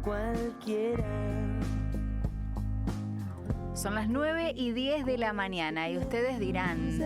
cualquiera. Son las 9:10 de la mañana y ustedes dirán,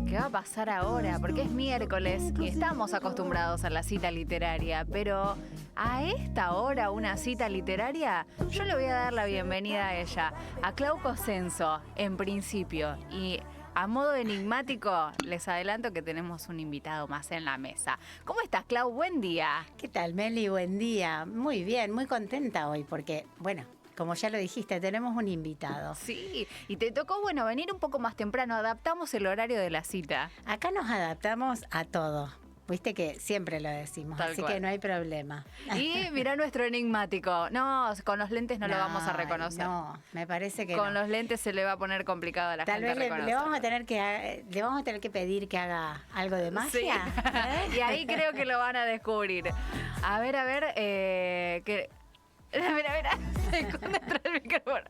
¿qué va a pasar ahora? Porque es miércoles y estamos acostumbrados a la cita literaria, pero a esta hora una cita literaria, yo le voy a dar la bienvenida a ella, a Clau Cosenzo, en principio. Y a modo enigmático, les adelanto que tenemos un invitado más en la mesa. ¿Cómo estás, Clau? Buen día. ¿Qué tal, Meli? Buen día. Muy bien, muy contenta hoy porque, bueno, como ya lo dijiste, tenemos un invitado. Sí, y te tocó, venir un poco más temprano, adaptamos el horario de la cita. Acá nos adaptamos a todo. Viste que siempre lo decimos, Tal así cual. que no hay problema. Y mirá nuestro enigmático. No, con los lentes no lo vamos a reconocer. No, me parece que Con no. los lentes se le va a poner complicado a la Tal gente vez le reconocerlo. vamos a tener que pedir que haga algo de Sí. magia. Y ahí creo que lo van a descubrir. A ver, que... Mira, se esconde tras el micrófono.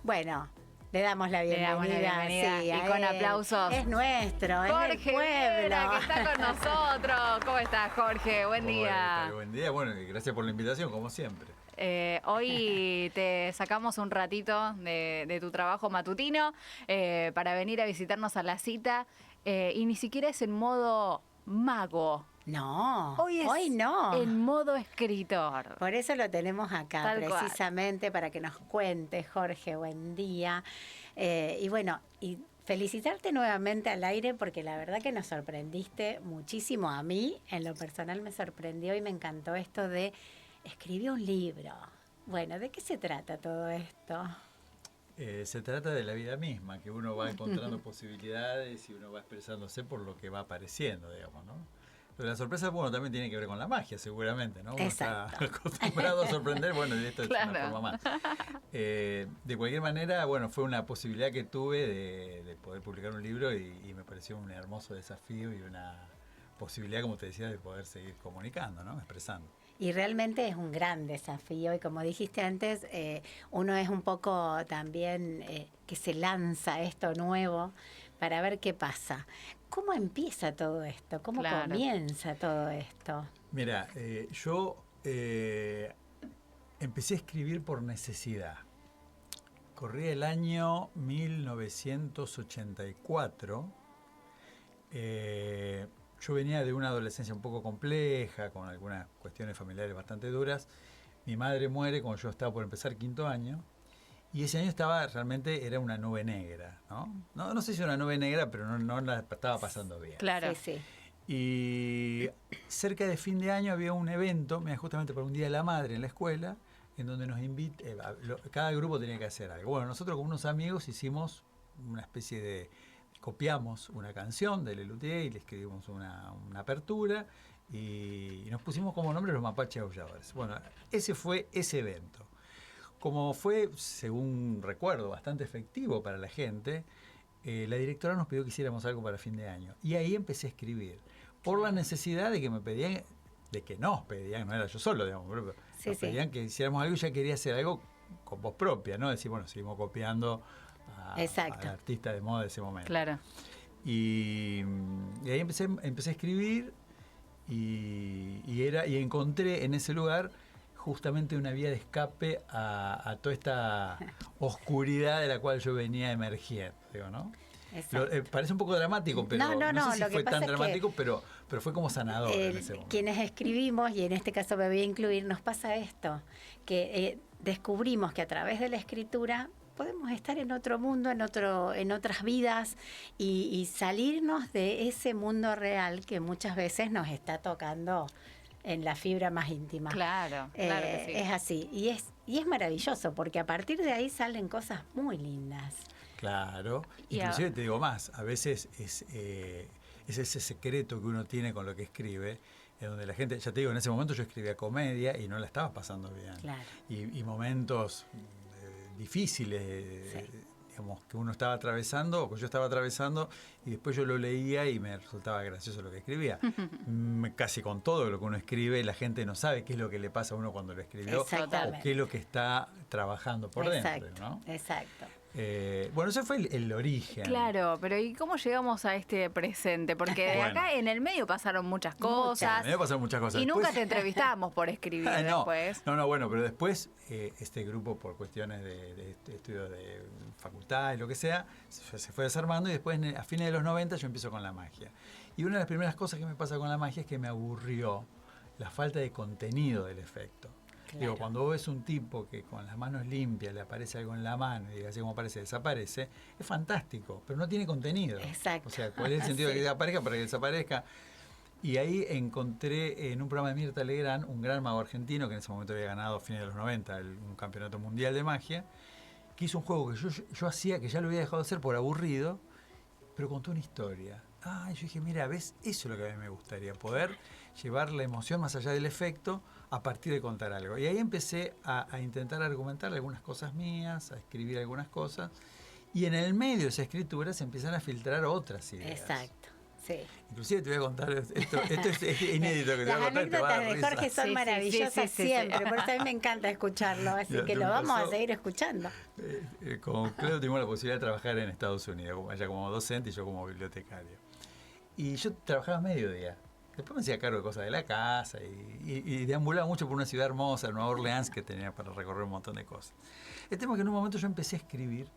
Bueno, le damos la Le damos la bienvenida. bienvenida sí, y a con él. aplausos. Es nuestro, es del Jorge pueblo. Vera, que está con nosotros. ¿Cómo estás, Jorge? Buen ¿Cómo día. estás? Buen día, bueno, y gracias por la invitación, como siempre. Hoy te sacamos un ratito de tu trabajo matutino para venir a visitarnos a la cita y ni siquiera es en modo mago. No, Hoy no. en modo escritor. Por eso lo tenemos acá, Tal cual. precisamente para que nos cuente, Jorge, buen día. Y bueno, y felicitarte nuevamente al aire porque la verdad que nos sorprendiste muchísimo. A mí, en lo personal, me sorprendió y me encantó esto de escribir un libro. Bueno, ¿de qué se trata todo esto? Se trata de la vida misma, que uno va encontrando posibilidades y uno va expresándose por lo que va apareciendo, digamos, ¿no? Pero la sorpresa, bueno, también tiene que ver con la magia, seguramente, ¿no? Uno Exacto. está acostumbrado a sorprender, bueno, y esto Claro. es una forma más. De cualquier manera, bueno, fue una posibilidad que tuve de poder publicar un libro y me pareció un hermoso desafío y una posibilidad, como te decía, de poder seguir comunicando, ¿no? Expresando. Y realmente es un gran desafío y como dijiste antes, uno es un poco también que se lanza a esto nuevo para ver qué pasa. ¿Cómo empieza todo esto? ¿Cómo Claro. comienza todo esto? Mira, yo empecé a escribir por necesidad. Corría el año 1984. Yo venía de una adolescencia un poco compleja, con algunas cuestiones familiares bastante duras. Mi madre muere cuando yo estaba por empezar quinto año. Y ese año era una nube negra, ¿no? No sé si una nube negra, pero no la estaba pasando bien. Claro. Sí. Y cerca de fin de año había un evento, mira, justamente para un Día de la Madre en la escuela, en donde nos cada grupo tenía que hacer algo. Bueno, nosotros con unos amigos hicimos una especie de... Copiamos una canción de Lelutier y le escribimos una apertura y nos pusimos como nombre los Mapaches Aulladores. Bueno, ese fue ese evento. Como fue, según recuerdo, bastante efectivo para la gente, la directora nos pidió que hiciéramos algo para fin de año. Y ahí empecé a escribir. Por la necesidad de que nos pedían, no era yo solo, digamos, pero Sí, nos sí. pedían que hiciéramos algo y ya quería hacer algo con voz propia, ¿no? Decir, bueno, seguimos copiando Exacto. al artista de moda de ese momento. Claro. Y ahí empecé a escribir y encontré en ese lugar justamente una vía de escape a toda esta oscuridad de la cual yo venía emergiendo, digo, ¿no? Exacto. Parece un poco dramático, pero no sé si lo que fue pasa tan es que dramático, pero fue como sanador en ese momento. quienes escribimos, y en este caso me voy a incluir, nos pasa esto, que descubrimos que a través de la escritura podemos estar en otro mundo, en otras vidas y salirnos de ese mundo real que muchas veces nos está tocando en la fibra más íntima. Claro que sí. Es así y es maravilloso porque a partir de ahí salen cosas muy lindas. Claro, Y inclusive te digo más, a veces es ese secreto que uno tiene con lo que escribe, en donde la gente, ya te digo, en ese momento yo escribía comedia y no la estaba pasando bien. Claro. Y momentos difíciles, Sí. digamos, que uno estaba atravesando, o que yo estaba atravesando, y después yo lo leía y me resultaba gracioso lo que escribía. Casi con todo lo que uno escribe, la gente no sabe qué es lo que le pasa a uno cuando lo escribió, o Exactamente. qué es lo que está trabajando por Exacto, dentro, ¿no? exacto. Bueno, ese fue el origen. Claro, pero ¿y cómo llegamos a este presente? Porque de Bueno. acá en el medio pasaron muchas cosas. Me pasaron muchas cosas. Y Después- nunca te entrevistábamos por escribir no, después. no, bueno, pero después este grupo, por cuestiones de estudio de facultad y lo que sea, se fue desarmando y después a fines de los 90 yo empiezo con la magia. Y una de las primeras cosas que me pasa con la magia es que me aburrió la falta de contenido del efecto. Claro. Digo, cuando vos ves un tipo que con las manos limpias le aparece algo en la mano y así como aparece, desaparece, es fantástico, pero no tiene contenido. Exacto. O sea, ¿cuál es el sentido de que aparezca para que desaparezca? Y ahí encontré en un programa de Mirta Legrand un gran mago argentino que en ese momento había ganado a fines de los 90 un campeonato mundial de magia, que hizo un juego que yo hacía, que ya lo había dejado de hacer por aburrido, pero contó una historia. Yo dije, mira, ¿ves? Eso es lo que a mí me gustaría, poder llevar la emoción más allá del efecto a partir de contar algo. Y ahí empecé a intentar argumentar algunas cosas mías, a escribir algunas cosas, y en el medio de esa escritura se empiezan a filtrar otras ideas. Exacto, sí. Inclusive te voy a contar, esto es inédito que te voy Las a contar. te va a dar anécdotas de risa. Jorge son Sí, sí, maravillosas sí, sí, sí. siempre, por eso a mí me encanta escucharlo, así Ya, que te lo vamos a pasó. seguir escuchando. Con Cleo tuvimos la posibilidad de trabajar en Estados Unidos, allá como docente y yo como bibliotecario. Y yo trabajaba mediodía. Después me hacía cargo de cosas de la casa y deambulaba mucho por una ciudad hermosa, Nueva Orleans, que tenía para recorrer un montón de cosas. El tema es que en un momento yo empecé a escribir.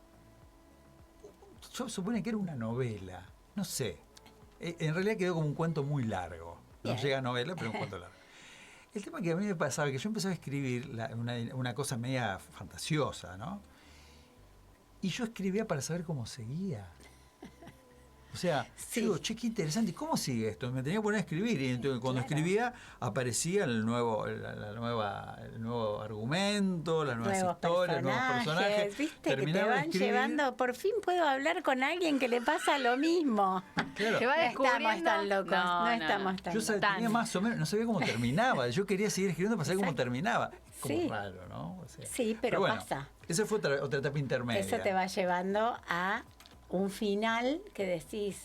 Yo supone que era una novela, no sé. En realidad quedó como un cuento muy largo. No Bien. llega a novela, pero un cuento largo. El tema que a mí me pasaba que yo empezaba a escribir una cosa media fantasiosa, ¿no? Y yo escribía para saber cómo seguía. O sea, Sí. yo digo, che, qué interesante, ¿cómo sigue esto? Me tenía que poner a escribir y entonces cuando Claro. escribía aparecía el nuevo argumento, las nuevas Nuevos historias, nuevos personajes. viste que te Terminaba de van escribir. llevando, por fin puedo hablar con alguien que le pasa lo mismo. Claro. Te va No descubriendo. estamos tan locos, no estamos tan Yo locos. tenía más o menos, no sabía cómo terminaba. Yo quería seguir escribiendo para saber cómo Exacto. terminaba. Como Sí. raro, ¿no? O sea, Sí, pero bueno, pasa. Esa fue otra etapa intermedia. Eso te va llevando a un final que decís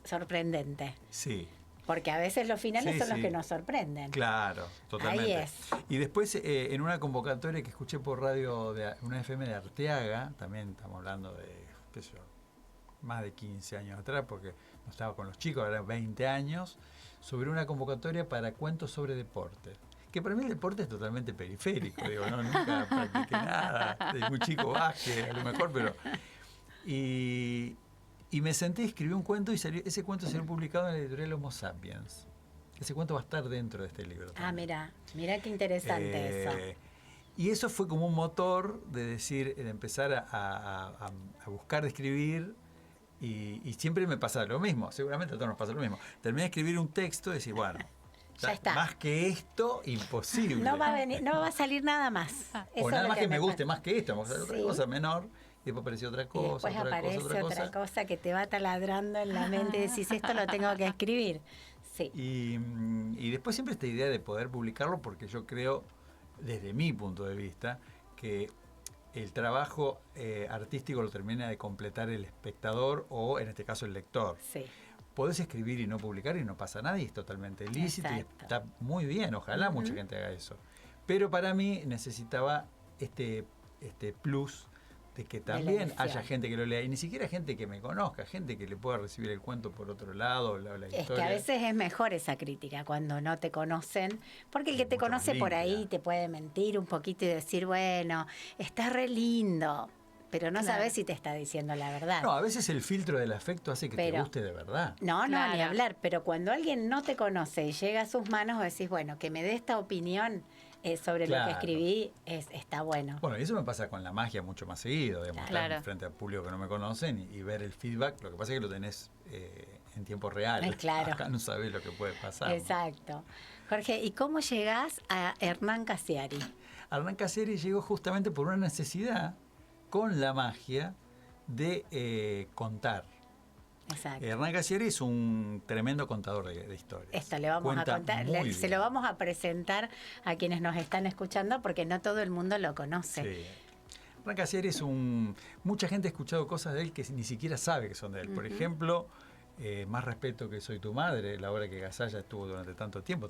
sorprendente. Sí, Porque a veces los finales Sí, son los sí. que nos sorprenden. claro, totalmente. Ahí es. Y después en una convocatoria que escuché por radio de una FM de Arteaga, también estamos hablando de, qué sé yo, más de 15 años atrás, porque no estaba con los chicos, eran 20 años, sobre una convocatoria para cuentos sobre deporte. Que para mí el deporte es totalmente periférico, digo, no, nunca practiqué nada, de muy chico básquet, a lo mejor, pero... Y me senté y escribí un cuento y ese cuento salió publicado en la editorial Homo Sapiens. Ese cuento va a estar dentro de este libro. Ah, también. mira qué interesante eso. Y eso fue como un motor de decir, de empezar a buscar de escribir y siempre me pasa lo mismo, seguramente a todos nos pasa lo mismo. Terminé de escribir un texto y decir, bueno, Ya está. más que esto, imposible. No va a salir nada más. Eso O es nada lo más que me pasa. guste más que esto, vamos a hacer otra Sí. cosa menor. Y después apareció otra Y cosa, después aparece otra cosa. que te va taladrando en la mente y decís, esto lo tengo que escribir. Sí. Y después siempre esta idea de poder publicarlo, porque yo creo, desde mi punto de vista, que el trabajo artístico lo termina de completar el espectador o, en este caso, el lector. Sí. Podés escribir y no publicar y no pasa nada y es totalmente lícito y Exacto. está muy bien, ojalá mucha gente haga eso. Pero para mí necesitaba este plus de que también edición. haya gente que lo lea y ni siquiera gente que me conozca, gente que le pueda recibir el cuento por otro lado, la Es historia. que a veces es mejor esa crítica cuando no te conocen, porque el que te Mucho más conoce por ahí limpia. te puede mentir un poquito y decir, bueno, está re lindo, pero no Claro. sabes si te está diciendo la verdad. No, a veces el filtro del afecto hace que te Pero- guste de verdad. No, ni Claro. hablar, pero cuando alguien no te conoce y llega a sus manos, decís, bueno, que me dé esta opinión sobre lo que Claro. escribí, está bueno. Bueno, y eso me pasa con la magia mucho más seguido, de mostrar Claro. frente al público que no me conocen y ver el feedback. Lo que pasa es que lo tenés en tiempo real. Claro. Acá no sabés lo que puede pasar. Exacto. Jorge, ¿y cómo llegás a Hernán Casiari? Hernán Casiari llegó justamente por una necesidad con la magia de contar. Exacto. Hernán Casiari es un tremendo contador de historias. Esto le vamos Cuenta a contar, muy se bien. lo vamos a presentar a quienes nos están escuchando porque no todo el mundo lo conoce. Sí. Hernán Casiari es mucha gente ha escuchado cosas de él que ni siquiera sabe que son de él. Por ejemplo, Más respeto que soy tu madre, la obra que Gasalla estuvo durante tanto tiempo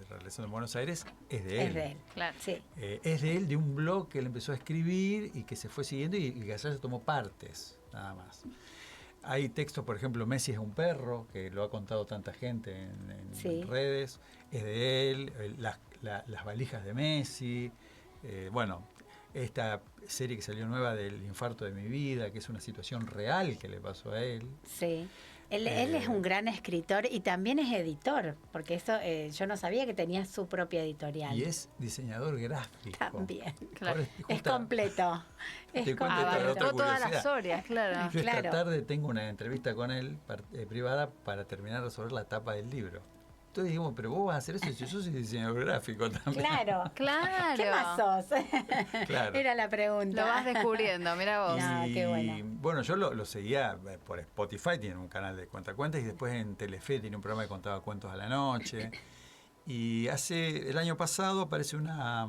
realizando en Buenos Aires, es de él. Es de él, Claro. sí. Es de él, de un blog que él empezó a escribir y que se fue siguiendo y Gasalla tomó partes, nada más. Hay textos, por ejemplo, Messi es un perro, que lo ha contado tanta gente en redes, es de él, las valijas de Messi, bueno, esta serie que salió nueva del infarto de mi vida, que es una situación real que le pasó a él. Sí. Él es un gran escritor y también es editor, porque eso yo no sabía que tenía su propia editorial. Y es diseñador gráfico. También. Claro. Ahora, Es completo. Es Te cuento completo. otra Abarcó todas las curiosidad. horas, claro. Yo esta Claro. tarde tengo una entrevista con él privada para terminar de resolver la tapa del libro. Entonces dijimos, pero vos vas a hacer eso si yo soy diseñador gráfico también. Claro. Claro. ¿Qué más sos? Claro. Era la pregunta. Lo vas descubriendo, mira vos. No. Y qué bueno. bueno, yo lo seguía por Spotify, tiene un canal de cuentacuentos, y después en Telefe tiene un programa que contaba cuentos a la noche. Y el año pasado aparece una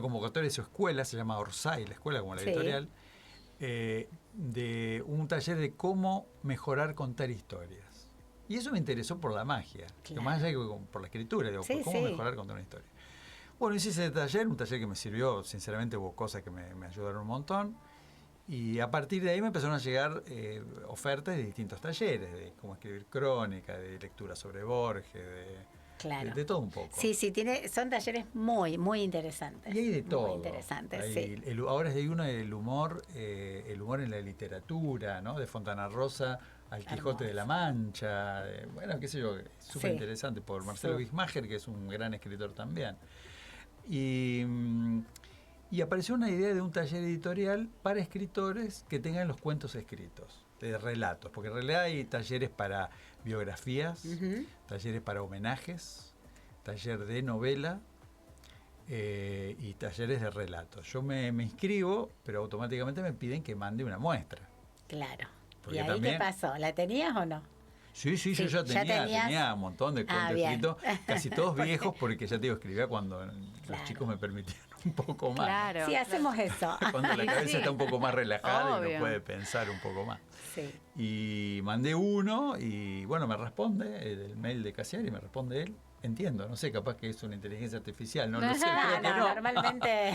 convocatoria de su escuela, se llama Orsay, la escuela como la Sí. editorial, de un taller de cómo mejorar contar historias. Y eso me interesó por la magia, Claro. que más allá que por la escritura, digo, Sí, por cómo sí. mejorar contar una historia. Bueno, hice ese taller, un taller que me sirvió, sinceramente hubo cosas que me ayudaron un montón. Y a partir de ahí me empezaron a llegar ofertas de distintos talleres, de cómo escribir crónica, de lectura sobre Borges, Claro. de todo un poco. Sí, son talleres muy, muy interesantes. Y hay de todo. Muy interesantes, Hay sí. ahora hay uno del humor en la literatura, ¿no? De Fontana Rosa al Quijote de la Mancha, bueno, qué sé yo, súper interesante, por Marcelo Sí. Wismacher, que es un gran escritor también. Y apareció una idea de un taller editorial para escritores que tengan los cuentos escritos, de relatos, porque en realidad hay talleres para biografías, Ujú. talleres para homenajes, taller de novela y talleres de relatos. Yo me inscribo, pero automáticamente me piden que mande una muestra. Claro. Porque ¿Y ahí también- qué pasó? ¿La tenías o no? Sí, Sí, yo ya ya tenías- tenía un montón de cuentos bien. escritos, casi todos viejos, porque ya te digo, escribía cuando Claro. los chicos me permitían un poco más. Claro. Sí, hacemos eso. Cuando la cabeza Sí. está un poco más relajada y Obvio. uno puede pensar un poco más. Sí. Y mandé uno y bueno, me responde el mail de Cassiari, me responde él. Entiendo, no sé, capaz que es una inteligencia artificial, no lo sé, creo que no. Normalmente.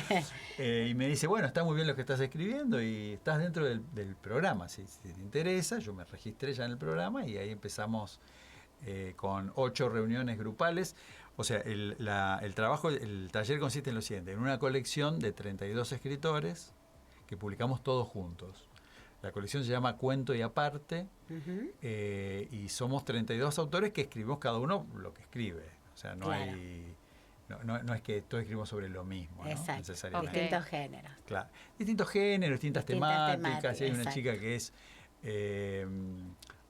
Y me dice, bueno, está muy bien lo que estás escribiendo y estás dentro del programa. Si te interesa, yo me registré ya en el programa y ahí empezamos con 8 reuniones grupales. O sea, el taller consiste en lo siguiente, en una colección de 32 escritores que publicamos todos juntos. La colección se llama Cuento y Aparte, Ujú. y somos 32 autores que escribimos cada uno lo que escribe. O sea, no Claro. hay... No es que todos escribimos sobre lo mismo, ¿no? Exacto. Necesariamente. Distintos géneros. Claro. Distintos géneros, distintas temáticas. Y hay una exacto. chica que es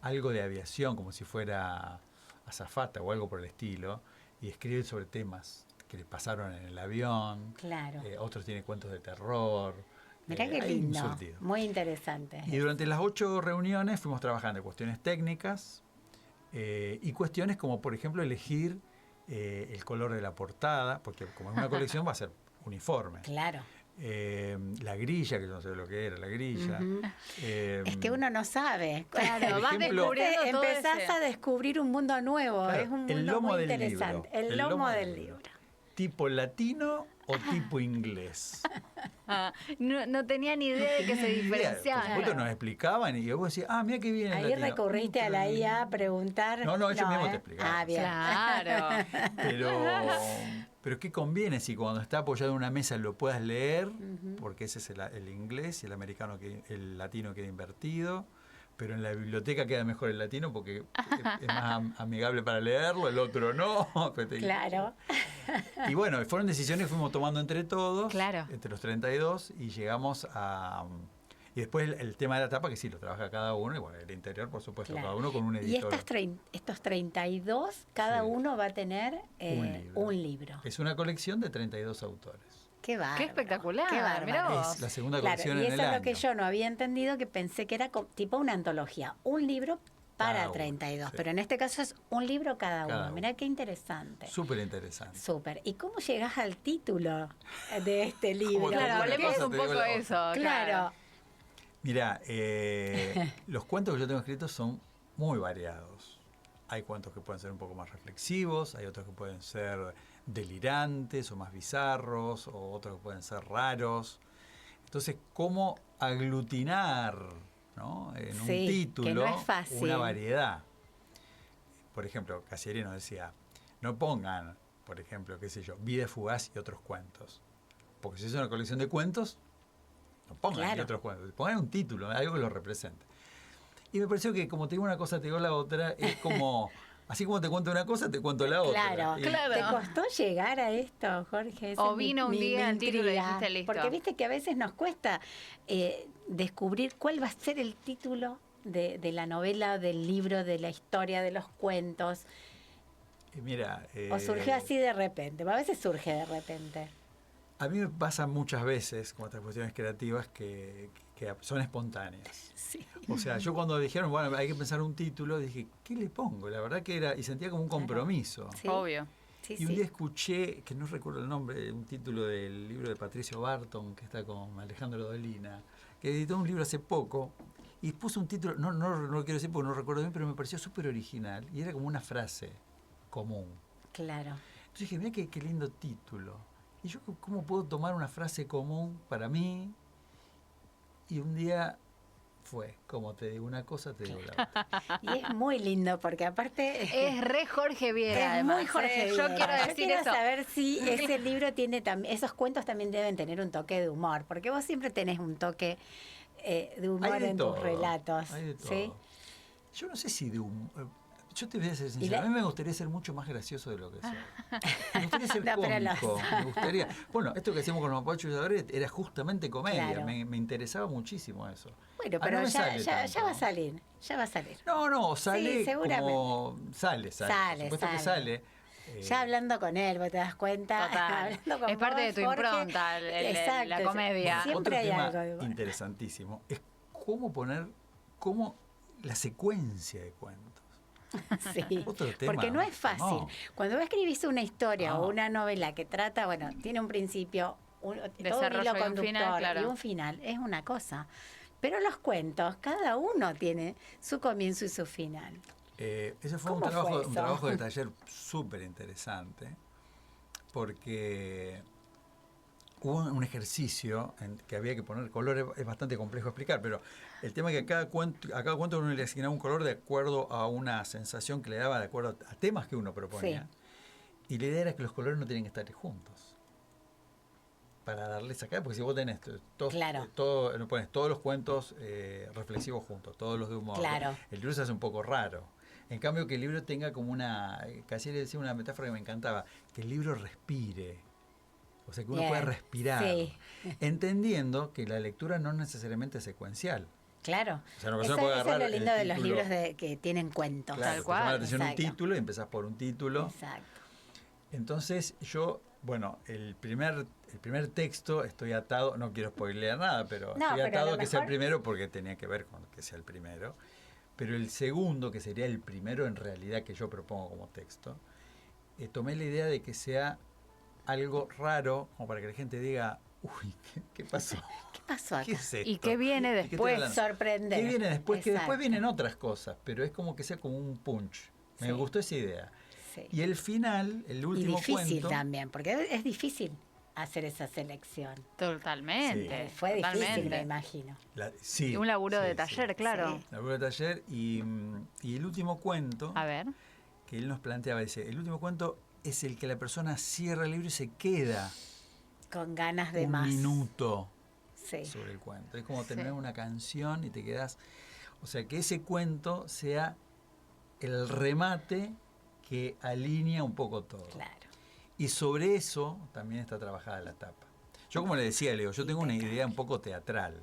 algo de aviación, como si fuera azafata o algo por el estilo, y escribe sobre temas que le pasaron en el avión. Claro. Otros tienen cuentos de terror. Mirá qué hay un lindo. surtido. Muy interesante. Y durante las 8 reuniones fuimos trabajando en cuestiones técnicas y cuestiones como, por ejemplo, elegir el color de la portada, porque como es una colección va a ser uniforme. Claro. La grilla, que yo no sé lo que era, la grilla. Ujú. Eh, Es que uno no sabe. Claro, Por vas ejemplo- descubriendo todo Empezás ese. a descubrir un mundo nuevo. Claro, Es un el mundo lomo muy del interesante. libro. El lomo del libro. ¿Tipo latino o tipo inglés? Ah, no tenía ni idea de que se Por diferenciaban. supuesto nos explicaban y vos decías, mira qué bien el Ahí latino. recurriste a la IA a preguntar. No, ellos mismos te explicaban. Ah, bien. Claro. Pero ¿qué conviene si cuando está apoyado en una mesa lo puedas leer? Ujú. Porque ese es el inglés y el americano, el latino queda invertido. Pero en la biblioteca queda mejor el latino porque es más amigable para leerlo, el otro no. Claro. Y bueno, fueron decisiones que fuimos tomando entre todos, Claro. entre los 32, y llegamos a... Y después el tema de la tapa, que sí, lo trabaja cada uno, y bueno, el interior, por supuesto, Claro. cada uno con un Y editor. estos 32, cada Sí. uno va a tener Un libro. un libro. Es una colección de 32 autores. Qué bárbaro. Qué espectacular, Qué bárbaro. mirá vos. Es la segunda Claro, colección y en eso el es año. lo que yo no había entendido, que pensé que era tipo una antología. Un libro para Cada uno, 32, sí. pero en este caso es un libro cada Cada uno. uno. Mirá qué interesante. Súper interesante. Súper. ¿Y cómo llegas al título de este libro? te Claro, digo una hablemos cosa, un te digo poco la de otra. eso. Claro. Mirá, los cuentos que yo tengo escritos son muy variados. Hay cuentos que pueden ser un poco más reflexivos, hay otros que pueden ser delirantes o más bizarros, o otros que pueden ser raros. Entonces, ¿cómo aglutinar, ¿no?, en un título que no es fácil. una variedad? Por ejemplo, Casieri nos decía, no pongan, por ejemplo, qué sé yo, Vida fugaz y otros cuentos. Porque si es una colección de cuentos, no pongan y otros cuentos. Pongan un título, algo que lo represente. Y me pareció que como te digo una cosa, te digo la otra, es como, así como te cuento una cosa, te cuento la otra. Claro. ¿Te costó llegar a esto, Jorge? O vino un día el título y dijiste listo. Porque viste que a veces nos cuesta descubrir cuál va a ser el título de la novela, del libro, de la historia, de los cuentos. Mira, o surge así de repente, a veces surge de repente. A mí me pasa muchas veces con estas cuestiones creativas que son espontáneas. Sí. O sea, yo cuando dijeron, bueno, hay que pensar un título, dije, ¿qué le pongo? La verdad que era, y sentía como un compromiso. Sí. Obvio. Sí, y un día escuché, que no recuerdo el nombre, un título del libro de Patricio Barton, que está con Alejandro Dolina, que editó un libro hace poco, y puso un título, no lo quiero decir porque no recuerdo bien, pero me pareció súper original, y era como una frase común. Claro. Entonces dije, mira qué lindo título. Y yo, ¿cómo puedo tomar una frase común para mí? Y un día fue, como te digo una cosa, te digo la otra. Y es muy lindo, porque aparte... Es re Jorge Viera, es además. muy Jorge Yo Viera. quiero decir quiero eso. saber si ese libro tiene también... Esos cuentos también deben tener un toque de humor, porque vos siempre tenés un toque de humor en tus relatos. Hay de todo. ¿Sí? Yo no sé si de humor... Yo te voy a ser sincero, a mí me gustaría ser mucho más gracioso de lo que soy. Me gustaría ser cómico. Me gustaría... Bueno, esto que hacíamos con los Mapachos y Adores era justamente comedia. Claro. Me interesaba muchísimo eso. Bueno, pero no ya va a salir. Ya va a salir. No, sale Sí, seguramente. como... Sale. Por supuesto que sale. Ya hablando con él, vos te das cuenta. Total. Hablando con Es parte vos, de tu Jorge. impronta, Exacto. la comedia. Siempre hay Otro algo. tema interesantísimo es cómo poner la secuencia de cuentos. Sí, Otro tema. porque no es fácil. No. Cuando vos escribís una historia o una novela que trata, bueno, tiene un principio, todo un Desarrollo hilo y un conductor final, claro. y un final, es una cosa. Pero los cuentos, cada uno tiene su comienzo y su final. Ese fue un ¿Cómo fue eso? trabajo de taller súper interesante, porque hubo un ejercicio en que había que poner colores, es bastante complejo explicar, pero el tema es que a cada cuento uno le asignaba un color de acuerdo a una sensación que le daba, de acuerdo a temas que uno proponía. Sí. Y la idea era que los colores no tienen que estar juntos. Para darles acá, porque si vos tenés pones todos los cuentos reflexivos juntos, todos los de humor, el libro se hace un poco raro. En cambio, que el libro tenga como casi le decía una metáfora que me encantaba, que el libro respire. O sea, que uno pueda respirar, entendiendo que la lectura no necesariamente es secuencial. Claro. O sea, eso es lo lindo de los libros que tienen cuentos. Claro, Tal cual. Te llama la atención un título y empezás por un título. Exacto. Entonces el primer texto estoy atado, no quiero spoilear nada, pero estoy atado a que sea el primero porque tenía que ver con que sea el primero. Pero el segundo, que sería el primero en realidad que yo propongo como texto, tomé la idea de que sea algo raro, como para que la gente diga, uy, ¿qué pasó? ¿Qué pasó acá? ¿Qué es esto? ¿Y qué viene después? Sorprender. ¿Qué viene después? Que después vienen otras cosas, pero es como que sea como un punch. Me gustó esa idea. Sí. Y el final, el último cuento... Y difícil también, porque es difícil hacer esa selección. Totalmente. Sí. Fue difícil, me imagino. Y un laburo de taller, claro. Sí. Laburo de taller y el último cuento... A ver. Que él nos planteaba, dice, el último cuento es el que la persona cierra el libro y se queda... Con ganas de más. Un minuto sobre el cuento. Es como terminar una canción y te quedas... O sea, que ese cuento sea el remate que alinea un poco todo. Claro. Y sobre eso también está trabajada la tapa. Yo, como le decía, Leo, yo tengo una idea un poco teatral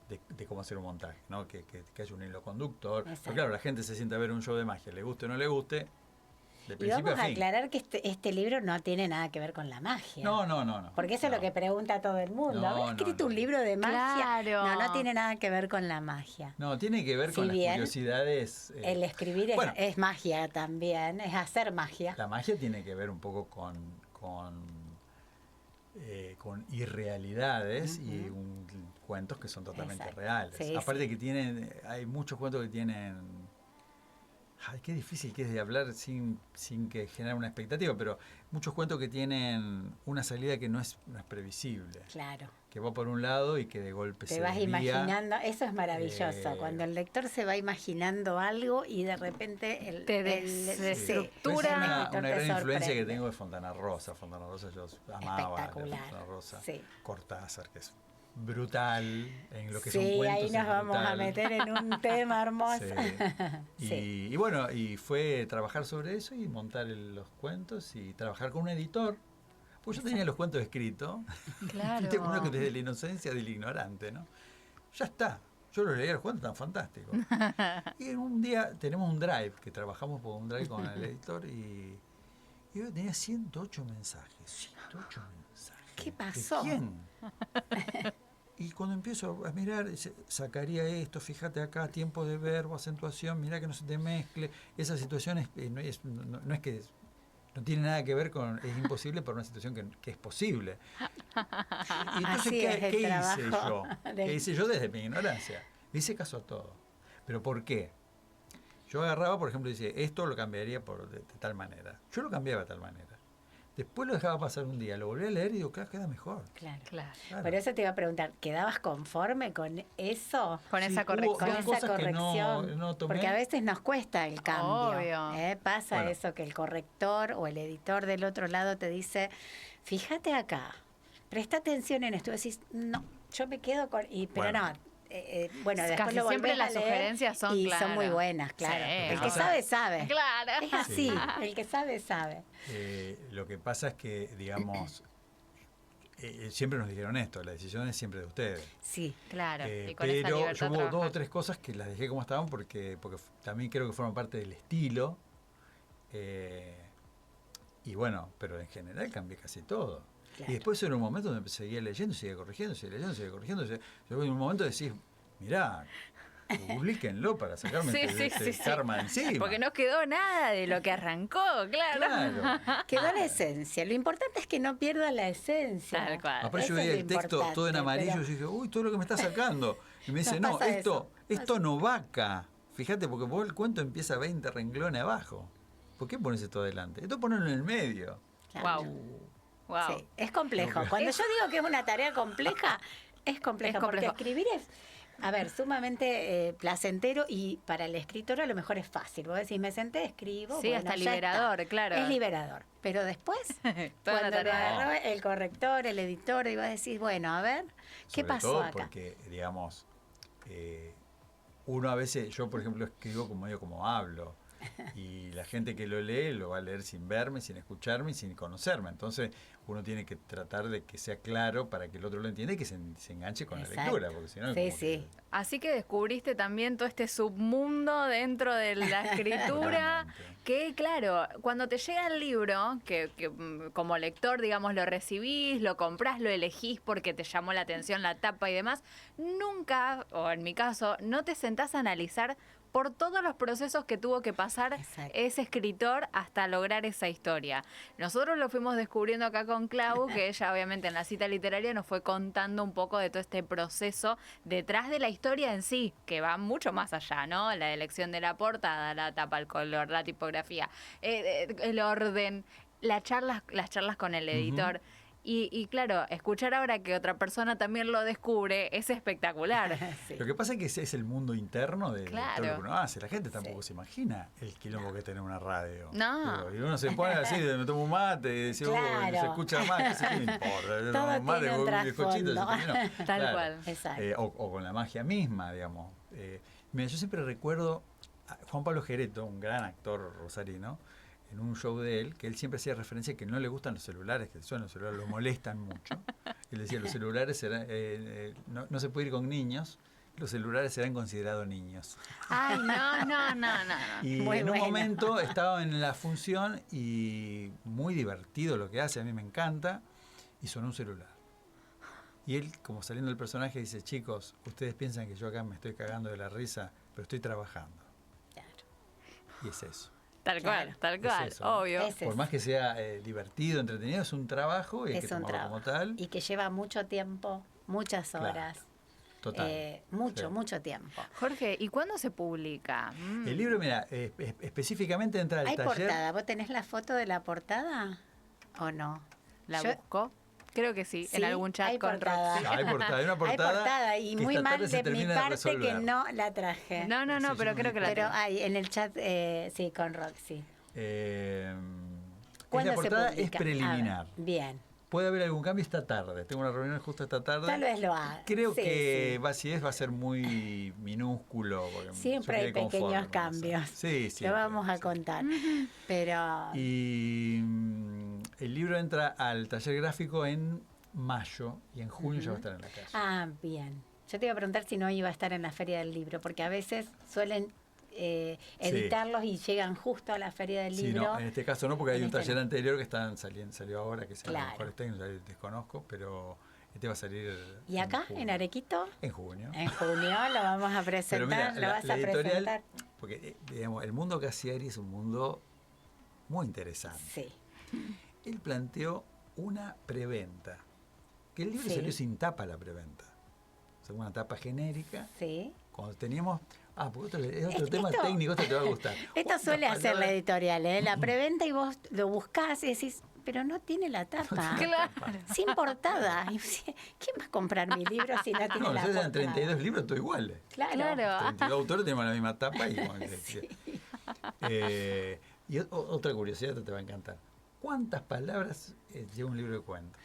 de cómo hacer un montaje, ¿no? Que haya un hilo conductor. Pero claro, la gente se sienta a ver un show de magia, le guste o no le guste, de principio y vamos a fin. A aclarar que este libro no tiene nada que ver con la magia. No. Porque eso es lo que pregunta todo el mundo. ¿Has escrito un libro de magia? Claro. No tiene nada que ver con la magia. No, tiene que ver con las curiosidades. El escribir es magia también, es hacer magia. La magia tiene que ver un poco con irrealidades y cuentos que son totalmente reales. Sí, aparte que hay muchos cuentos que tienen Ay, qué difícil que es de hablar sin que genere una expectativa, pero muchos cuentos que tienen una salida que no es previsible. Claro. Que va por un lado y que de golpe Te se vas desvía. imaginando, eso es maravilloso, cuando el lector se va imaginando algo y de repente Te el desestructura. Es el una escritor te gran influencia que sorprende. tengo de Fontana Rosa. Fontana Rosa yo amaba. Espectacular. Fontana Rosa. Sí. Cortázar, que es brutal en lo que son Sí, cuentos. ahí nos es vamos a brutal. meter en un tema hermoso. Sí. Sí. Y bueno, y fue trabajar sobre eso y montar los cuentos y trabajar con un editor. Pues yo tenía los cuentos escritos. Claro. Viste, uno que desde la inocencia del ignorante, ¿no? Ya está. Yo los leía los cuentos tan fantásticos. Y un día tenemos un drive, que trabajamos por un drive con el editor y yo tenía 108 mensajes. 108 mensajes. ¿Qué pasó? ¿De quién? Y cuando empiezo a mirar, sacaría esto, fíjate acá, tiempo de verbo, acentuación, mira que no se te mezcle. Esa situación no es que no tiene nada que ver con, es imposible para una situación que es posible. Y entonces, Así es el ¿qué hice trabajo yo? del- ¿Qué hice yo desde mi ignorancia? Le hice caso a todo. ¿Pero por qué? Yo agarraba, por ejemplo, y decía, esto lo cambiaría de tal manera. Yo lo cambiaba de tal manera. Después lo dejaba pasar un día, lo volví a leer y digo, claro, queda mejor. Claro. Claro. Claro. Por eso te iba a preguntar, ¿quedabas conforme con eso? Con Sí, esa hubo corrección. Con dos esa cosas que corrección. no tomé. Porque a veces nos cuesta el cambio. Obvio. Pasa Bueno. eso, que el corrector o el editor del otro lado te dice, fíjate acá, presta atención en esto. Y decís, no, yo me quedo con... pero Bueno. no. Bueno, después Casi lo siempre volvés a las leer sugerencias son y claras. son muy buenas, claro. Sí, El que o sea, sabe, sabe. Claro. Es así, Sí. el que sabe, sabe. Lo que pasa es que, digamos, siempre nos dijeron esto, la decisión es siempre de ustedes. Sí. Claro. Y con esa Pero libertad yo hubo dos o trabajar. tres cosas que las dejé como estaban porque también creo que fueron parte del estilo. Y bueno, pero en general cambié casi todo. Claro. Y después en un momento donde seguía leyendo, seguía corrigiendo, seguía leyendo, seguía corrigiendo. Luego en un momento decís, mirá, publíquenlo para sacarme este karma de encima. Porque no quedó nada de lo que arrancó, claro. Claro. Quedó la esencia. Lo importante es que no pierda la esencia. Tal cual. Aparte yo Eso es veía lo el texto todo en importante, amarillo pero- y dije, uy, todo lo que me está sacando. Y me dice, Nos no, pasa esto no va acá. Fíjate, porque vos el cuento empieza 20 renglones abajo. ¿Por qué pones esto adelante? Esto ponelo en el medio. Claro. Wow. Sí, es complejo. Ok. Cuando yo digo que es una tarea compleja, es complejo. Es complejo. Porque escribir es, a ver, sumamente placentero y para el escritor a lo mejor es fácil. Vos decís, me senté, escribo. Sí, bueno, hasta ya liberador, está. claro. Es liberador. Pero después, Toda la cuando lo tarea. agarró el corrector, el editor, y vos decís, bueno, a ver, ¿qué Sobre pasó todo acá? porque, digamos, uno a veces, yo por ejemplo escribo como medio como hablo. Y la gente que lo lee lo va a leer sin verme, sin escucharme y sin conocerme. Entonces uno tiene que tratar de que sea claro para que el otro lo entienda y que se enganche con Exacto. la lectura. Porque si no, Sí, como sí. Así que descubriste también todo este submundo dentro de la escritura, Totalmente. que claro, cuando te llega el libro, que como lector, digamos, lo recibís, lo comprás, lo elegís porque te llamó la atención la tapa y demás, nunca, o en mi caso, no te sentás a analizar por todos los procesos que tuvo que pasar Exacto. ese escritor hasta lograr esa historia. Nosotros lo fuimos descubriendo acá con Clau, que ella obviamente en la cita literaria nos fue contando un poco de todo este proceso detrás de la historia en sí, que va mucho más allá, ¿no? La elección de la portada, la tapa, el color, la tipografía, el orden, las charlas con el editor. Y claro, escuchar ahora que otra persona también lo descubre es espectacular. Sí. Lo que pasa es que ese es el mundo interno de todo Claro. lo que uno hace. La gente tampoco Sí. se imagina el quilombo que tiene una radio. No. Digo, y uno se pone así, me tomo un mate y dice, Claro. se escucha más, ¿qué me importa? Yo Todo tomo un mate tiene un con un bizcochito, trasfondo. se terminó. Tal cual. Exacto. O con la magia misma, digamos. Mira, yo siempre recuerdo a Juan Pablo Gereto, un gran actor rosarino, en un show de él, que él siempre hacía referencia a que no le gustan los celulares, que suenan los celulares, lo molestan mucho. Él decía, los celulares serán, no se puede ir con niños, los celulares serán considerados niños. Ay, no. Y Muy en un bueno. momento estaba en la función y muy divertido lo que hace, a mí me encanta, y sonó un celular. Y él, como saliendo del personaje, dice, chicos, ustedes piensan que yo acá me estoy cagando de la risa, pero estoy trabajando. Claro. Y es eso. Tal cual, Claro. tal cual, Es eso, ¿no? obvio. Es Por eso. más que sea divertido, entretenido, es un trabajo y hay Es que un tomarlo trabajo. como tal. Y que lleva mucho tiempo, muchas Claro. horas. Total. mucho, Sí. mucho tiempo. Jorge, ¿y cuándo se publica? El libro, mira, específicamente entra al ¿Hay taller. portada? ¿Vos tenés la foto de la portada o no? ¿La Yo- busco? Creo que sí, en Sí, algún chat hay con portada. Roxy. Hay portada, hay una portada. Hay portada y que muy esta mal tarde se de mi termina de parte que resolver. no la traje. No, Sí, pero yo creo que la Pero tengo. hay en el chat, sí, con Roxy. La portada es publica? preliminar. A ver, bien. Puede haber algún cambio esta tarde. Tengo una reunión justo esta tarde. Tal vez lo haga. Creo Sí, que sí. va a ser muy minúsculo. Porque Siempre yo hay quedé conforme pequeños con eso. cambios. Sí, sí. Lo vamos a contar. Pero Y el libro entra al taller gráfico en mayo y en junio ya va a estar en la calle. bien. Yo te iba a preguntar si no iba a estar en la Feria del Libro, porque a veces suelen editarlos y llegan justo a la Feria del Sí, Libro. no, en este caso no, porque hay En un este taller no. anterior que salió ahora, que es el Claro. mejor técnico, desconozco, pero este va a salir. ¿Y acá, junio. en Arequito? En junio. En junio lo vamos a presentar, Pero mira, lo la vas a editorial, presentar. porque digamos, el mundo Cassiari es un mundo muy interesante. Sí. Él planteó una preventa, que el libro Sí. salió sin tapa la preventa. O sea, una tapa genérica. Sí. Cuando teníamos... porque es otro Esto- tema técnico, esto te va a gustar. Esto ¿Cuántas suele hacer la palabras? editorial, ¿eh? La preventa y vos lo buscás y decís, pero no tiene la tapa. Claro. Sin portada. Y vos decís, ¿quién va a comprar mi libro si no tiene No, la nosotros portada? eran 32 libros, todos iguales. Claro. Claro. 32 autores tenemos la misma tapa y y otra curiosidad que te va a encantar. ¿Cuántas palabras lleva un libro de cuentos?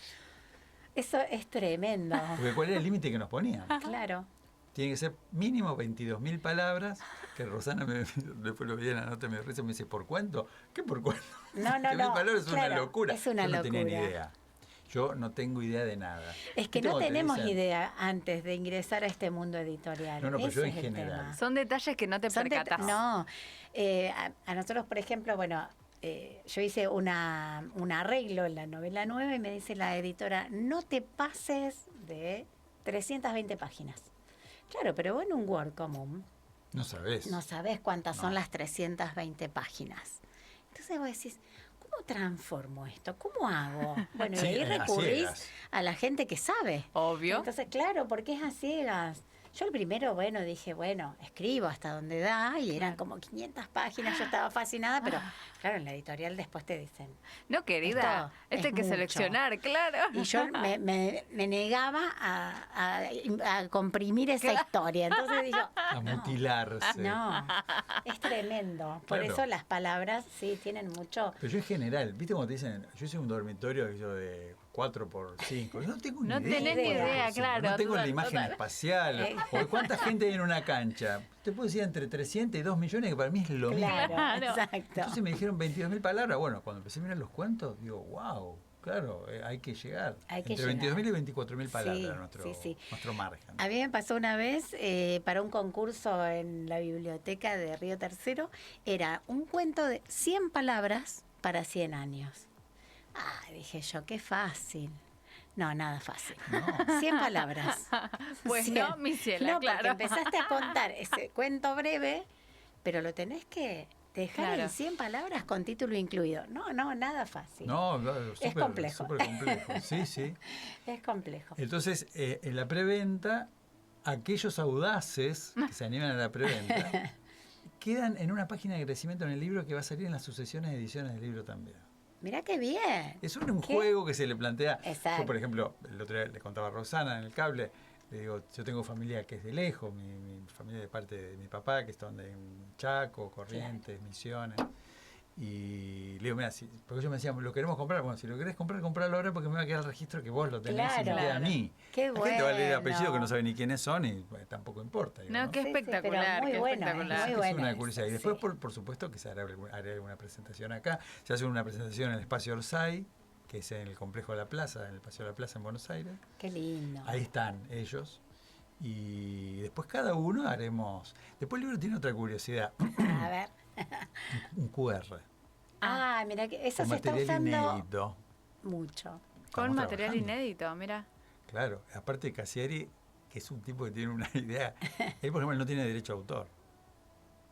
Eso es tremendo. Porque ¿cuál era el límite que nos ponían? Claro. Tiene que ser mínimo 22.000 palabras, que Rosana después lo vi en la nota, me risa, me dice, ¿por cuento? ¿Qué por cuento? No, no, 20.000 no, palabras es una claro, locura. es una Yo no tenía ni locura. idea. Yo no tengo idea de nada. Es que ¿Viste no cuando te tenemos dicen? idea antes de ingresar a este mundo editorial. No, pero Ese yo en es el general. tema. Son detalles que no te Son percatas. No, a nosotros, por ejemplo, bueno, yo hice un arreglo en la novela nueva y me dice la editora, no te pases de 320 páginas. Claro, pero vos en un Word común No sabés. no sabés cuántas No. son las 320 páginas. Entonces vos decís, ¿cómo transformo esto? ¿Cómo hago? Bueno, Sí, y ahí a recurrís ciegas. a la gente que sabe. Obvio. Entonces, claro, porque es a ciegas. Yo el primero, dije, escribo hasta donde da, y eran como 500 páginas, yo estaba fascinada, pero claro, en la editorial después te dicen. No, querida, Esto esto hay es que mucho. seleccionar, claro. Y yo me negaba a comprimir esa historia. Entonces digo, A mutilarse. no, es tremendo. Por Claro. eso las palabras sí tienen mucho. Pero yo en general, ¿viste cuando te dicen, yo hice un dormitorio de 4x5? Yo no tengo No ni idea. tenés ni idea, claro, No tengo la total, imagen total. espacial. O cuánta gente hay en una cancha. Te puedo decir entre 300 y 2 millones, que para mí es lo mismo. Claro, Claro. exacto. Entonces me dijeron 22.000 palabras. Bueno, cuando empecé a mirar los cuentos, digo, wow, claro, hay que llegar. Hay que Entre llegar. 22.000 y 24.000 palabras Sí, nuestro, sí. nuestro margen. A mí me pasó una vez para un concurso en la biblioteca de Río Tercero, era un cuento de 100 palabras para 100 años. Dije yo, qué fácil. No, nada fácil. No. 100 palabras. Pues 100. no, mi ciela, No, claro. porque empezaste a contar ese cuento breve, pero lo tenés que dejar Claro. en 100 palabras con título incluido. No, nada fácil. No, súper complejo. súper complejo. Sí, sí. Es complejo. Entonces, en la preventa, aquellos audaces que se animan a la preventa quedan en una página de crecimiento en el libro que va a salir en las sucesiones de ediciones del libro también. Mirá qué bien. Es un ¿Qué? juego que se le plantea. Exacto. Yo, por ejemplo, el otro día le contaba a Rosana en el cable, le digo, yo tengo familia que es de lejos, mi familia de parte de mi papá, que están en Chaco, Corrientes, Misiones. Y le digo, mira, porque ellos me decían, lo queremos comprar. Bueno, si lo querés comprar, compralo ahora porque me va a quedar el registro que vos lo tenés y me Claro. queda a mí. Qué La gente va a leer el bueno. apellido que no sabe ni quiénes son y pues, tampoco importa. digo, No, ¿no? qué Sí, sí, espectacular, pero muy qué bueno, espectacular. muy Es bueno una eso, curiosidad. Y después, sí. por supuesto, que haré alguna presentación acá. Se hace una presentación en el Espacio Orsay, que es en el Complejo de la Plaza, en el Paseo de la Plaza en Buenos Aires. Qué lindo. Ahí están ellos. Y después cada uno haremos... Después el libro tiene otra curiosidad, A ver. un QR. Mira, que eso Con se está material usando inédito. mucho. Con Estamos material trabajando. inédito, mira. Claro, aparte de Cassiari, que es un tipo que tiene una idea. Él, por ejemplo, no tiene derecho a autor.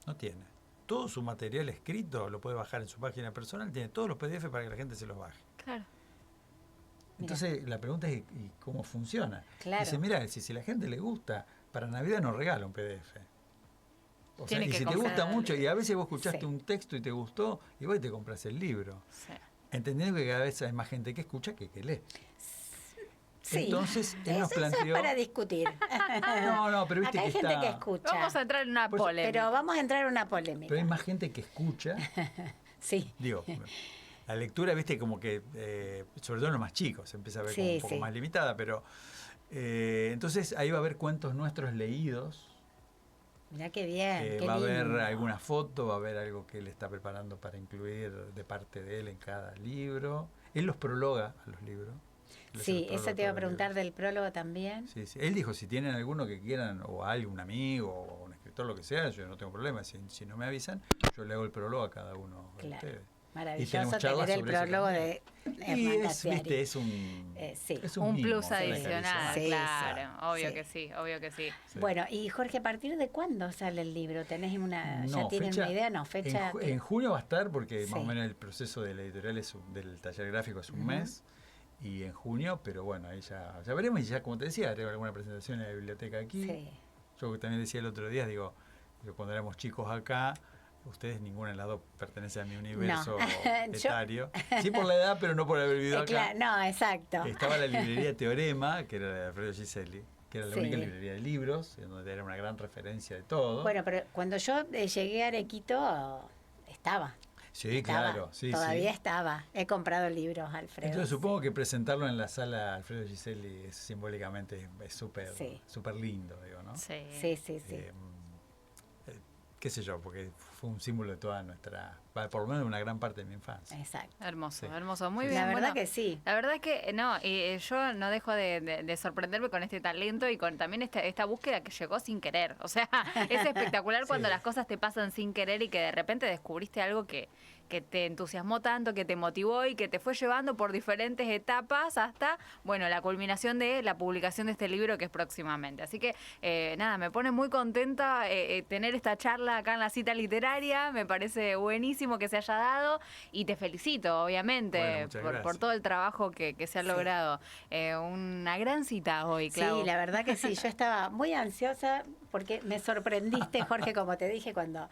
No tiene. Todo su material escrito lo puede bajar en su página personal, tiene todos los PDF para que la gente se los baje. Claro. Entonces la pregunta es, ¿y cómo funciona? Claro. Dice, mira, si la gente le gusta, para Navidad no regalo un PDF. O sea, Tiene y que si te comprar. gusta mucho, y a veces vos escuchaste Sí. un texto y te gustó, y vos te compras el libro. Sí. Entendiendo que cada vez hay más gente que escucha que lee. Sí. Entonces, él nos Eso es planteó... para discutir. No, pero viste Acá hay que gente está... que escucha. Vamos a entrar en una Pues, polémica. Pero vamos a entrar en una polémica. Pero hay más gente que escucha. Sí. Digo, la lectura, viste, como que, sobre todo en los más chicos, se empieza a ver como Sí, un poco sí. más limitada, pero entonces ahí va a haber cuentos nuestros leídos, Mirá qué bien. Qué va a haber lindo. alguna foto, va a haber algo que él está preparando para incluir de parte de él en cada libro. Él los prologa a los libros. Él hace Sí, los eso prólogos te iba a los preguntar libros. del prólogo también. Sí, sí. Él dijo, si tienen alguno que quieran, o algún amigo, o un escritor, lo que sea, yo no tengo problema. Si no me avisan, yo le hago el prólogo a cada uno de Claro. ustedes. Maravilloso tenemos charlas tener el sobre eso prólogo también. de Y Hernán es, viste, Casiari. es un... Sí. es Un mimo, plus es una adicional, caricia. Sí, claro. Obvio sí. que sí, obvio que sí. Sí. Bueno, y Jorge, ¿a partir de cuándo sale el libro? ¿Tenés una, ya No, tienen fecha- una idea? No, fecha. En junio va a estar, porque Sí. más o menos el proceso de la editorial del taller gráfico es un mes, y en junio, pero bueno, ahí ya veremos, y ya como te decía, haré alguna presentación en la biblioteca aquí. Sí. Yo también decía el otro día, digo, cuando éramos chicos acá, ustedes ninguna de las dos pertenece a mi universo Yo- etario. Sí por la edad, pero no por haber vivido acá. Claro, no, exacto. Estaba la librería Teorema, que era la de Alfredo Giselli, que era la Sí. única librería de libros, en donde era una gran referencia de todo. Bueno, pero cuando yo llegué a Arequito, estaba. sí, Estaba, claro, sí, todavía sí. estaba. He comprado libros, Alfredo. Entonces supongo que presentarlo en la sala Alfredo Giselli es, simbólicamente es súper Sí. súper lindo, digo, ¿no? Sí. Sí, sí, sí. Qué sé yo, porque fue un símbolo de toda nuestra, por lo menos de una gran parte de mi infancia. Exacto. Hermoso, Sí. hermoso. Muy La bien. verdad bueno, que sí. La verdad es que no, y yo no dejo de sorprenderme con este talento y con también esta búsqueda que llegó sin querer. O sea, es espectacular cuando Sí. las cosas te pasan sin querer y que de repente descubriste algo que te entusiasmó tanto, que te motivó y que te fue llevando por diferentes etapas hasta, bueno, la culminación de la publicación de este libro que es próximamente. Así que, nada, me pone muy contenta tener esta charla acá en la cita literaria. Me parece buenísimo que se haya dado y te felicito, obviamente, Bueno, muchas por gracias. todo el trabajo que se ha Sí. logrado. Una gran cita hoy, Clau. Sí, la verdad que sí. Yo estaba muy ansiosa porque me sorprendiste, Jorge, como te dije cuando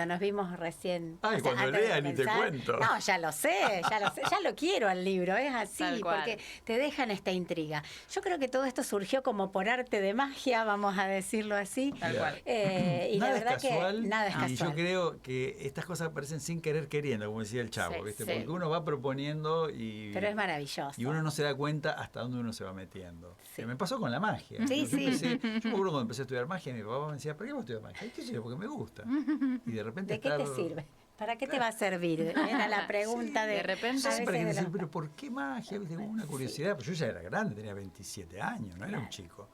nos vimos recién. Ay, cuando antes de lea ni te comenzar. cuento. No, ya lo sé, ya lo quiero al libro, es así, Tal cual. porque te dejan esta intriga. Yo creo que todo esto surgió como por arte de magia, vamos a decirlo así. Tal cual. Y nada la verdad es casual, que nada es y casual. yo creo que estas cosas aparecen sin querer queriendo, como decía el chavo, Sí, ¿viste? sí. Porque uno va proponiendo y... Pero es maravilloso. Y uno no se da cuenta hasta dónde uno se va metiendo. Sí. Me pasó con la magia. Sí, Yo sí. yo me acuerdo cuando empecé a estudiar magia, mi papá me decía, ¿para qué vos estudias magia? ¿Qué sé yo? Porque me gusta. Y de repente ¿De qué te sirve? ¿Para qué te va a servir? Era la pregunta Sí, de repente- a Sí, para veces que me de decía, los- pero ¿por qué magia? ¿Viste? Como una curiosidad. Pues yo ya era grande, tenía 27 años, no era un chico.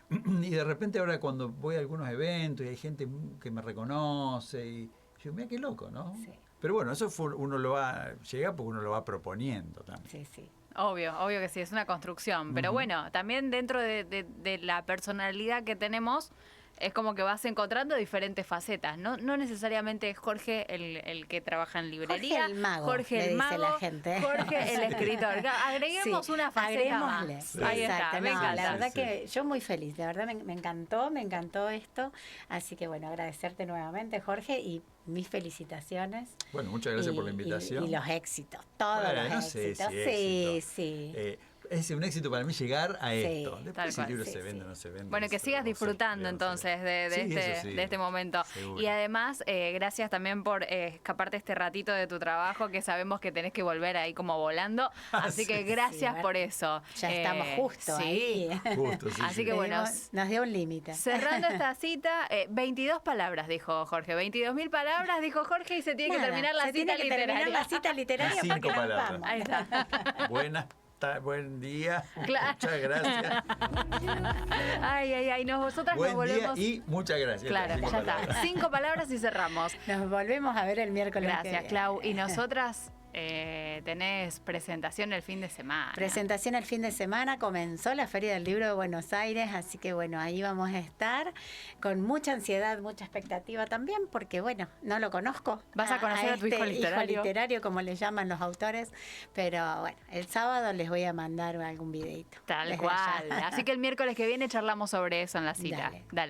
Y de repente ahora cuando voy a algunos eventos y hay gente que me reconoce y yo, mira qué loco, ¿no? Sí. Pero bueno, eso uno lo llega porque uno lo va proponiendo también. Sí, sí. Obvio que sí, es una construcción. Pero bueno, también dentro de la personalidad que tenemos, es como que vas encontrando diferentes facetas. No necesariamente es Jorge el que trabaja en librería. Jorge el mago, Jorge le el dice mago, la gente. Jorge el escritor. Agreguemos Sí, una faceta agreguémosle. más. Ahí está, Exacto, me no, encanta. La verdad Sí, que yo muy feliz, la verdad me encantó esto. Así que bueno, agradecerte nuevamente, Jorge, y mis felicitaciones. Bueno, muchas gracias por la invitación. Y los éxitos, todos Bueno, los no sé éxitos. si sí, éxito. sí. Es un éxito para mí llegar a Sí, esto. tal Después si cual, el libro sí, se vende sí. o no se vende. Bueno, que eso sigas lo vamos a disfrutando estudiar, entonces de Sí, eso sí, este momento. seguro. Y además, gracias también por escaparte este ratito de tu trabajo, que sabemos que tenés que volver ahí como volando. Así que Sí. gracias Sí, por eso. Ya estamos justo sí. ahí. Justo, sí, Así sí. que bueno, Nos dio un límite. cerrando esta cita, 22 palabras, dijo Jorge. 22.000 palabras, dijo Jorge, y se tiene que Nada, terminar la se cita tiene que terminar literaria. la cita literaria Cinco porque nos palabras. vamos. Ahí está. Buen día. Claro. Muchas gracias. Ay, nosotras Buen nos día volvemos. y muchas gracias. Claro, Cinco ya está. palabras. 5 palabras y cerramos. Nos volvemos a ver el miércoles. que Gracias, viene. Clau. Y nosotras tenés presentación el fin de semana. Presentación el fin de semana, comenzó la Feria del Libro de Buenos Aires, así que bueno, ahí vamos a estar con mucha ansiedad, mucha expectativa también, porque bueno, no lo conozco. Vas a conocer a tu hijo literario. Hijo literario, como le llaman los autores, pero bueno, el sábado les voy a mandar algún videito. Tal cual. Así que el miércoles que viene charlamos sobre eso en la cita. Dale. Dale.